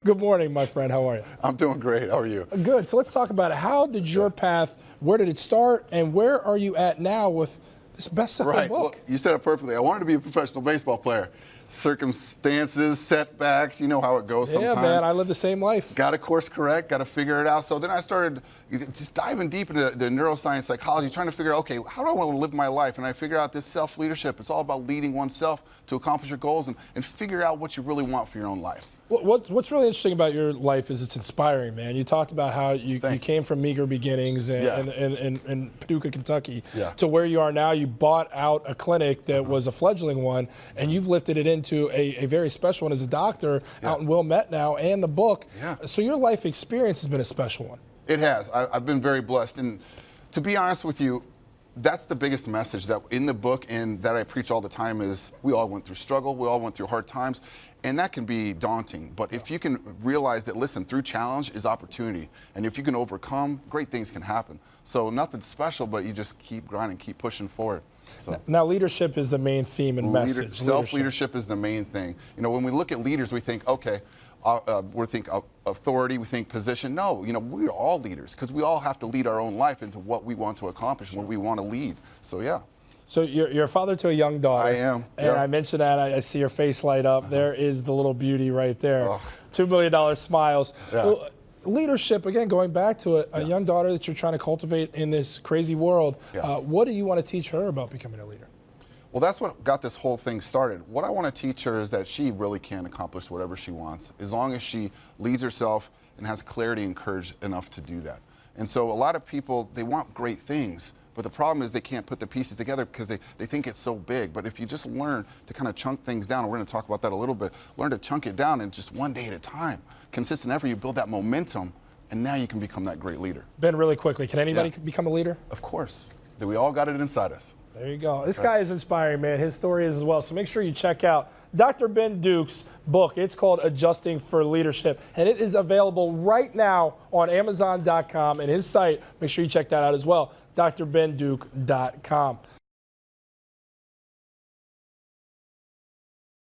Good morning, my friend. How are you? I'm doing great. How are you? Good. So let's talk about it. How did your path, where did it start, and where are you at now with this best-selling book? Well, you said it perfectly. I wanted to be a professional baseball player. Circumstances, setbacks, you know how it goes sometimes. Yeah, man, I live the same life. Got to course correct, got to figure it out. So then I started just diving deep into the neuroscience, psychology, trying to figure out, okay, how do I want to live my life? And I figured out this self-leadership. It's all about leading oneself to accomplish your goals and figure out what you really want for your own life. What's really interesting about your life is it's inspiring, man. You talked about how you came from meager beginnings in Paducah, Kentucky, to where you are now. You bought out a clinic that was a fledgling one, and you've lifted it into a very special one as a doctor out in Wilmette now, and the book. So your life experience has been a special one. It has. I've been very blessed. And to be honest with you, that's the biggest message that in the book and that I preach all the time is we all went through struggle, we all went through hard times, and that can be daunting. But if you can realize that, listen, through challenge is opportunity, and if you can overcome, great things can happen. So nothing special, but you just keep grinding, keep pushing forward. So now, leadership is the main theme and message. Self-leadership is the main thing. You know, when we look at leaders, we think, okay, we think authority, we think position. No, you know, we're all leaders because we all have to lead our own life into what we want to accomplish, what we want to lead. So, yeah. So you're a father to a young daughter. I am. And I mentioned that. I see your face light up. There is the little beauty right there. $2 million smiles. Well, leadership, again, going back to a young daughter that you're trying to cultivate in this crazy world. What do you want to teach her about becoming a leader? Well, that's what got this whole thing started. What I want to teach her is that she really can accomplish whatever she wants, as long as she leads herself and has clarity and courage enough to do that. And so a lot of people, they want great things, but the problem is they can't put the pieces together because they think it's so big. But if you just learn to kind of chunk things down, and we're going to talk about that a little bit, learn to chunk it down and just one day at a time, consistent effort, you build that momentum, and now you can become that great leader. Ben, really quickly, can anybody become a leader? Of course. We all got it inside us. There you go. This guy is inspiring, man. His story is as well. So make sure you check out Dr. Ben Duke's book. It's called Adjusting for Leadership, and it is available right now on Amazon.com and his site. Make sure you check that out as well, drbenduke.com.